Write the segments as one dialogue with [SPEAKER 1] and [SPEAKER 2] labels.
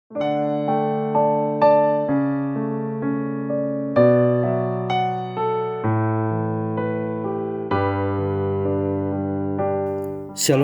[SPEAKER 1] Shalom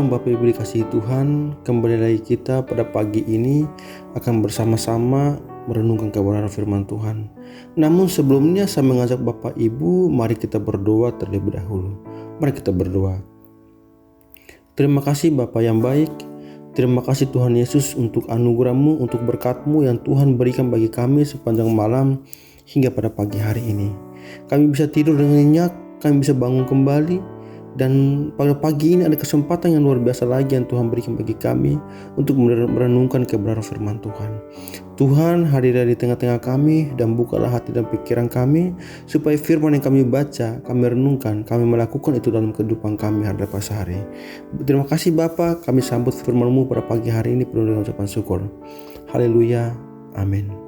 [SPEAKER 1] Bapak Ibu dikasihi Tuhan, kembali lagi kita pada pagi ini akan bersama-sama merenungkan kebenaran firman Tuhan. Namun sebelumnya saya mengajak Bapak Ibu, mari kita berdoa terlebih dahulu. Mari kita berdoa. Terima kasih Bapa yang baik, terima kasih Tuhan Yesus untuk anugerah-Mu, untuk berkat-Mu yang Tuhan berikan bagi kami sepanjang malam hingga pada pagi hari ini. Kami bisa tidur dengan nyenyak, kami bisa bangun kembali. Dan pada pagi ini ada kesempatan yang luar biasa lagi yang Tuhan berikan bagi kami untuk merenungkan kebenaran firman Tuhan. Tuhan hadirlah di tengah-tengah kami dan bukalah hati dan pikiran kami supaya firman yang kami baca, kami renungkan, kami melakukan itu dalam kehidupan kami hari lepas hari. Terima kasih Bapa, kami sambut firman-Mu pada pagi hari ini penuh dengan ucapan syukur. Haleluya, amin.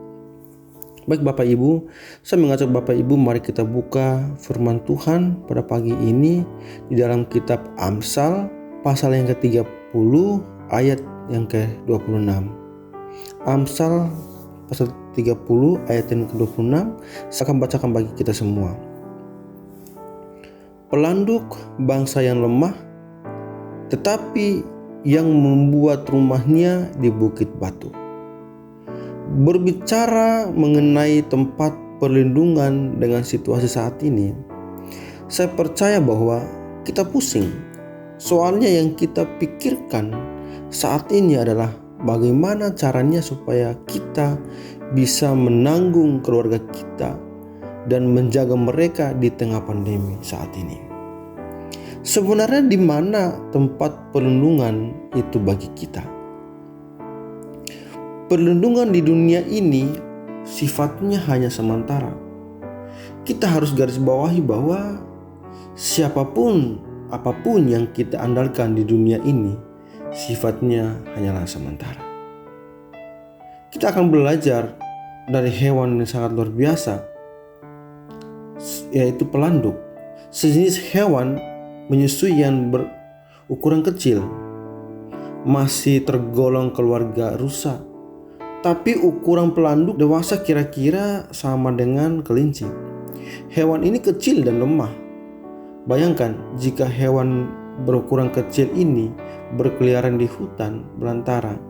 [SPEAKER 1] Baik Bapak Ibu, saya mengajak Bapak Ibu mari kita buka firman Tuhan pada pagi ini di dalam kitab Amsal pasal yang ke-30 ayat yang ke-26. Amsal pasal 30 ayat yang ke-26, saya akan bacakan bagi kita semua. Pelanduk bangsa yang lemah, tetapi yang membuat rumahnya di bukit batu. Berbicara mengenai tempat perlindungan dengan situasi saat ini, saya percaya bahwa kita pusing. Soalnya yang kita pikirkan saat ini adalah bagaimana caranya supaya kita bisa menanggung keluarga kita dan menjaga mereka di tengah pandemi saat ini. Sebenarnya di mana tempat perlindungan itu bagi kita? Perlindungan di dunia ini sifatnya hanya sementara. Kita harus garis bawahi bahwa siapapun, apapun yang kita andalkan di dunia ini sifatnya hanyalah sementara. Kita akan belajar dari hewan yang sangat luar biasa, yaitu pelanduk. Sejenis hewan menyusui yang berukuran kecil, masih tergolong keluarga rusa. Tapi ukuran pelanduk dewasa kira-kira sama dengan kelinci. Hewan ini kecil dan lemah. Bayangkan jika hewan berukuran kecil ini berkeliaran di hutan belantara,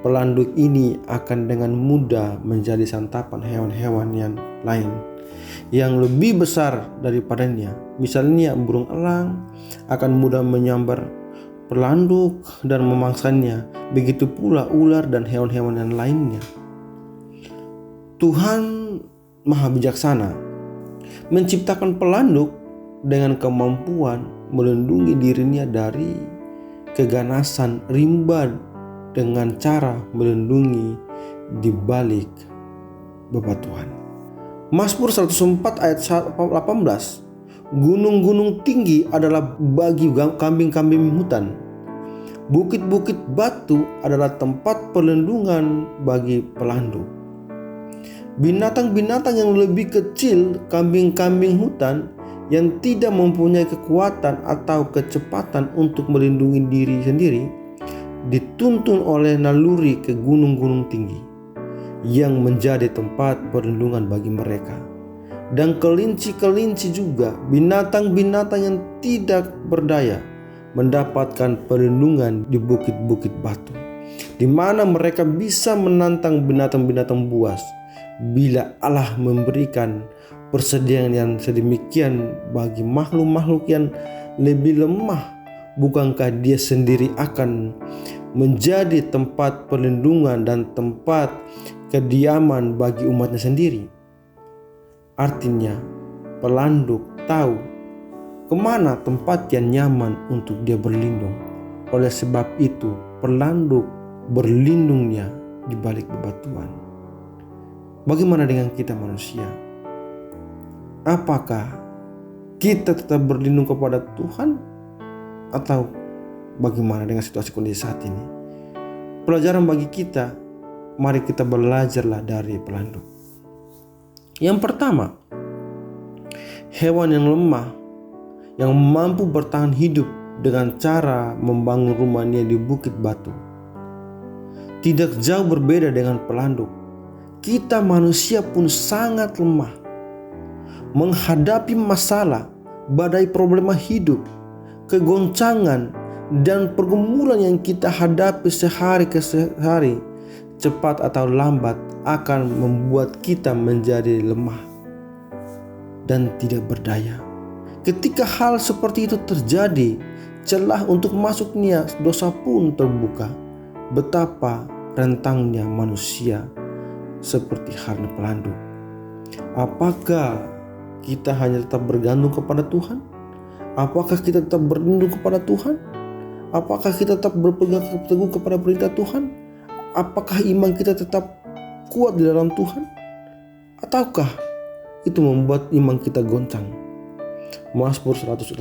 [SPEAKER 1] pelanduk ini akan dengan mudah menjadi santapan hewan-hewan yang lain yang lebih besar daripadanya. Misalnya burung elang akan mudah menyambar pelanduk dan memangsanya. Begitu pula ular dan hewan-hewan yang lainnya. Tuhan Maha Bijaksana menciptakan pelanduk dengan kemampuan melindungi dirinya dari keganasan rimba dengan cara melindungi di balik bebatuan. Mazmur 104 ayat 18, gunung-gunung tinggi adalah bagi kambing-kambing hutan. Bukit-bukit batu adalah tempat perlindungan bagi pelanduk. Binatang-binatang yang lebih kecil, kambing-kambing hutan yang tidak mempunyai kekuatan atau kecepatan untuk melindungi diri sendiri, dituntun oleh naluri ke gunung-gunung tinggi yang menjadi tempat perlindungan bagi mereka. Dan kelinci-kelinci juga, binatang-binatang yang tidak berdaya, mendapatkan perlindungan di bukit-bukit batu, di mana mereka bisa menantang binatang-binatang buas. Bila Allah memberikan persediaan yang sedemikian bagi makhluk-makhluk yang lebih lemah, bukankah Dia sendiri akan menjadi tempat perlindungan dan tempat kediaman bagi umatnya sendiri? Artinya, pelanduk tahu kemana tempat yang nyaman untuk dia berlindung. Oleh sebab itu, pelanduk berlindungnya di balik bebatuan. Bagaimana dengan kita manusia? Apakah kita tetap berlindung kepada Tuhan? Atau bagaimana dengan situasi kondisi saat ini? Pelajaran bagi kita, mari kita belajarlah dari pelanduk. Yang pertama, hewan yang lemah yang mampu bertahan hidup dengan cara membangun rumahnya di bukit batu. tidak jauh berbeda dengan pelanduk. Kita manusia pun sangat lemah menghadapi masalah, badai problema hidup, kegoncangan, dan pergumulan yang kita hadapi sehari ke hari, cepat atau lambat akan membuat kita menjadi lemah dan tidak berdaya. Ketika hal seperti itu terjadi, celah untuk masuknya dosa pun terbuka. Betapa rentangnya manusia seperti halnya pelanduk. Apakah kita hanya tetap bergantung kepada Tuhan? Apakah kita tetap berlindung kepada Tuhan? Apakah kita tetap berpegang teguh kepada perintah Tuhan? Apakah iman kita tetap kuat di dalam Tuhan? Ataukah itu membuat iman kita goncang? Mazmur 118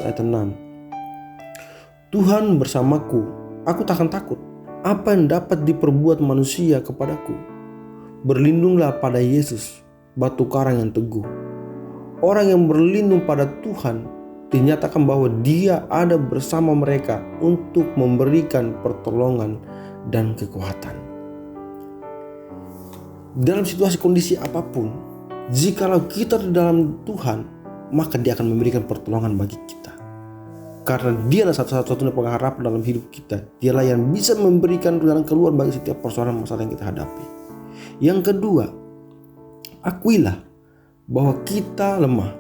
[SPEAKER 1] ayat 6. Tuhan bersamaku, aku takkan takut. Apa yang dapat diperbuat manusia kepadaku? Berlindunglah pada Yesus, batu karang yang teguh. Orang yang berlindung pada Tuhan dinyatakan bahwa Dia ada bersama mereka untuk memberikan pertolongan dan kekuatan. Dalam situasi kondisi apapun, jikalau kita di dalam Tuhan, maka Dia akan memberikan pertolongan bagi kita. Karena Dialah satu-satunya pengharapan dalam hidup kita. Dialah yang bisa memberikan jalan keluar bagi setiap persoalan masalah yang kita hadapi. Yang kedua, akuilah bahwa kita lemah.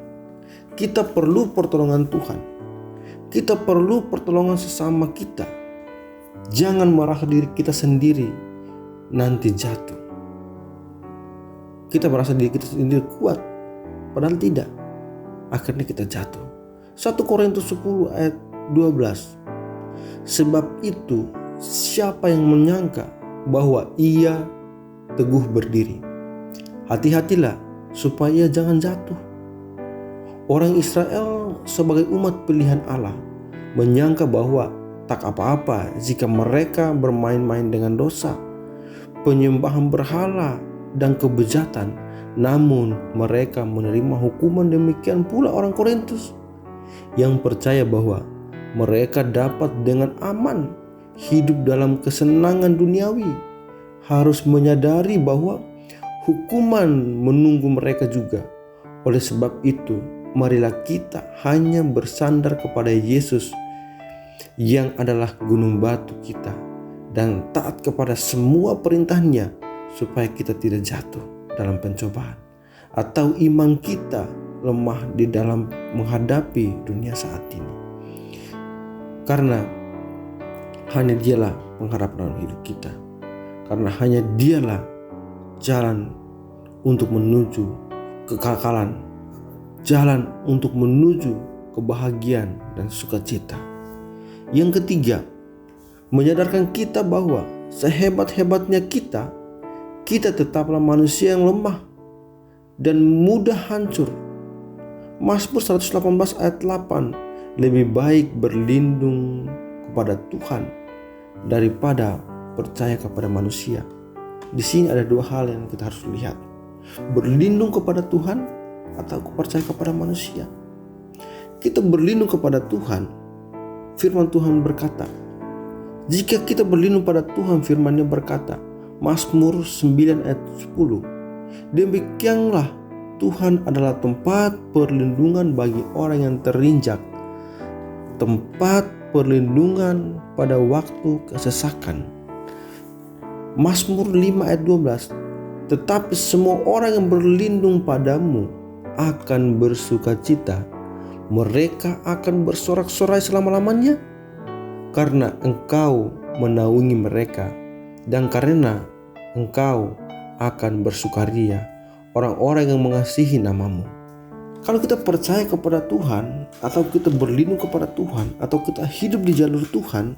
[SPEAKER 1] Kita perlu pertolongan Tuhan. Kita perlu pertolongan sesama kita. Jangan merasa diri kita sendiri nanti jatuh. Kita merasa diri kita sendiri kuat, padahal tidak. Akhirnya kita jatuh. 1 Korintus 10 ayat 12. Sebab itu siapa yang menyangka bahwa ia teguh berdiri, hati-hatilah supaya jangan jatuh. Orang Israel sebagai umat pilihan Allah menyangka bahwa tak apa-apa jika mereka bermain-main dengan dosa, penyembahan berhala, dan kebejatan. Namun mereka menerima hukuman. Demikian pula orang Korintus yang percaya bahwa mereka dapat dengan aman hidup dalam kesenangan duniawi harus menyadari bahwa hukuman menunggu mereka juga. Oleh sebab itu, marilah kita hanya bersandar kepada Yesus yang adalah gunung batu kita dan taat kepada semua perintahnya supaya kita tidak jatuh dalam pencobaan atau iman kita lemah di dalam menghadapi dunia saat ini. Karena hanya Dialah pengharapan dalam hidup kita. Karena hanya Dialah jalan untuk menuju kekekalan, jalan untuk menuju kebahagiaan dan sukacita. Yang ketiga, menyadarkan kita bahwa sehebat-hebatnya kita tetaplah manusia yang lemah dan mudah hancur. Mazmur 118 ayat 8, lebih baik berlindung kepada Tuhan daripada percaya kepada manusia. Di sini ada dua hal yang kita harus lihat. Berlindung kepada Tuhan atau percaya kepada manusia. Kita berlindung kepada Tuhan. Firman Tuhan berkata, jika kita berlindung pada Tuhan, firman-Nya berkata, Mazmur 9 ayat 10, demikianlah Tuhan adalah tempat perlindungan bagi orang yang terinjak, tempat perlindungan pada waktu kesesakan. Mazmur 5 ayat 12, tetapi semua orang yang berlindung padamu akan bersukacita, mereka akan bersorak-sorai selama-lamanya, karena Engkau menaungi mereka, dan karena Engkau akan bersukaria orang-orang yang mengasihi nama-Mu. Kalau kita percaya kepada Tuhan, atau kita berlindung kepada Tuhan, atau kita hidup di jalur Tuhan,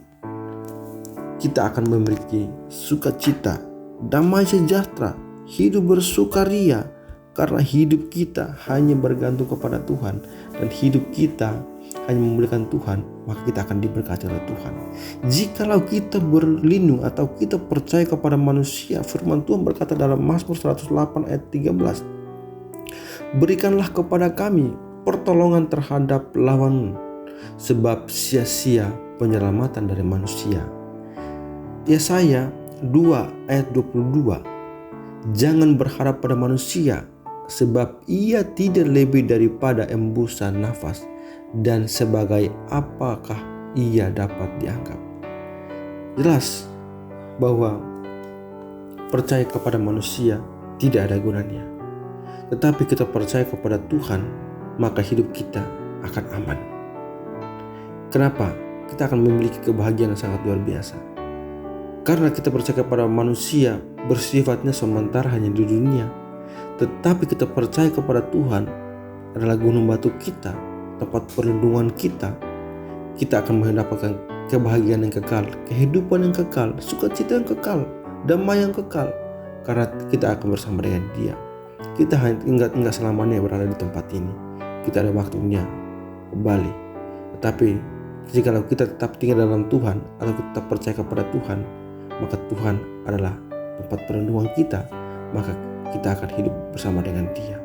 [SPEAKER 1] kita akan memiliki sukacita, damai sejahtera, hidup bersukaria, karena hidup kita hanya bergantung kepada Tuhan, dan hidup kita hanya memuliakan Tuhan, maka kita akan diberkati oleh Tuhan. Jikalau kita berlindung atau kita percaya kepada manusia, firman Tuhan berkata dalam Mazmur 108 ayat 13, berikanlah kepada kami pertolongan terhadap lawan, sebab sia-sia penyelamatan dari manusia. Yesaya 2 ayat 22. Jangan berharap pada manusia, sebab ia tidak lebih daripada embusan nafas, dan sebagai apakah ia dapat dianggap. Jelas bahwa percaya kepada manusia tidak ada gunanya. Tetapi kita percaya kepada Tuhan, maka hidup kita akan aman. Kenapa? Kita akan memiliki kebahagiaan yang sangat luar biasa. Karena kita percaya kepada manusia bersifatnya sementara hanya di dunia. Tetapi kita percaya kepada Tuhan adalah gunung batu kita, tempat perlindungan kita. Kita akan mendapatkan kebahagiaan yang kekal, kehidupan yang kekal, sukacita yang kekal, damai yang kekal. Karena kita akan bersama dengan Dia. Kita enggak selamanya berada di tempat ini. Kita ada waktunya kembali. Tetapi jika kita tetap tinggal dalam Tuhan atau kita tetap percaya kepada Tuhan, maka Tuhan adalah tempat perlindungan kita. Maka kita akan hidup bersama dengan Dia.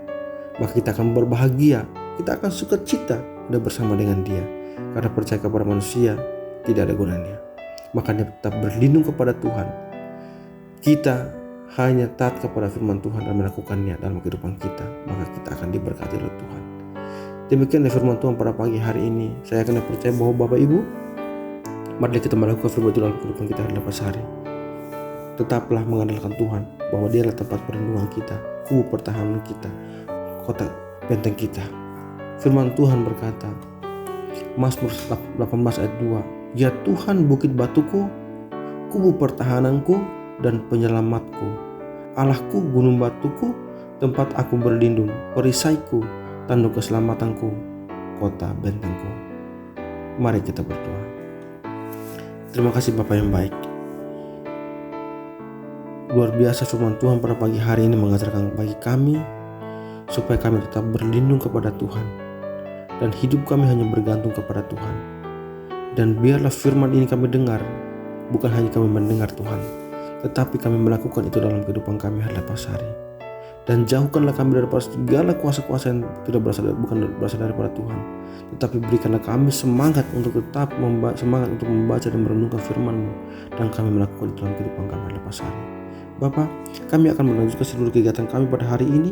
[SPEAKER 1] Maka kita akan berbahagia, kita akan sukacita dan bersama dengan Dia. Karena percaya kepada manusia tidak ada gunanya. Makanya tetap berlindung kepada Tuhan. Kita hanya taat kepada firman Tuhan dan melakukannya dalam kehidupan kita, maka kita akan diberkati oleh Tuhan. Demikian firman Tuhan pada pagi hari ini. Saya akan percaya bahwa Bapak Ibu, mari kita melakukan firman Tuhan dalam kehidupan kita dalam sehari. Tetaplah mengandalkan Tuhan, bahwa Dia adalah tempat perlindungan kita, kubu pertahanan kita, kota benteng kita. Firman Tuhan berkata, Mazmur 18 ayat 2, Ya Tuhan bukit batuku, kubu pertahananku dan penyelamatku, Allahku gunung batuku, tempat aku berlindung, perisaiku, tanduk keselamatanku, kota bentengku. Mari kita berdoa. Terima kasih Bapa yang baik. Luar biasa firman Tuhan pada pagi hari ini mengajarkan bagi kami supaya kami tetap berlindung kepada Tuhan dan hidup kami hanya bergantung kepada Tuhan. Dan biarlah firman ini kami dengar, bukan hanya kami mendengar Tuhan, tetapi kami melakukan itu dalam kehidupan kami hari-hari hari. Dan jauhkanlah kami daripada segala kuasa-kuasa yang bukan berasal daripada Tuhan, tetapi berikanlah kami semangat untuk tetap membaca dan merenungkan firman-Mu, dan kami melakukan itu dalam kehidupan kami hari-hari hari. Bapa, kami akan melanjutkan seluruh kegiatan kami pada hari ini.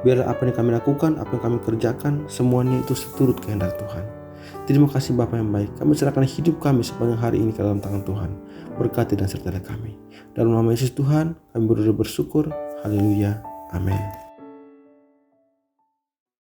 [SPEAKER 1] Biarlah apa yang kami lakukan, apa yang kami kerjakan, semuanya itu seturut kehendak Tuhan. Terima kasih Bapa yang baik. Kami serahkan hidup kami sepanjang hari ini ke dalam tangan Tuhan. Berkati dan sertai kami. Dalam nama Yesus Tuhan, kami bersyukur. Haleluya. Amin.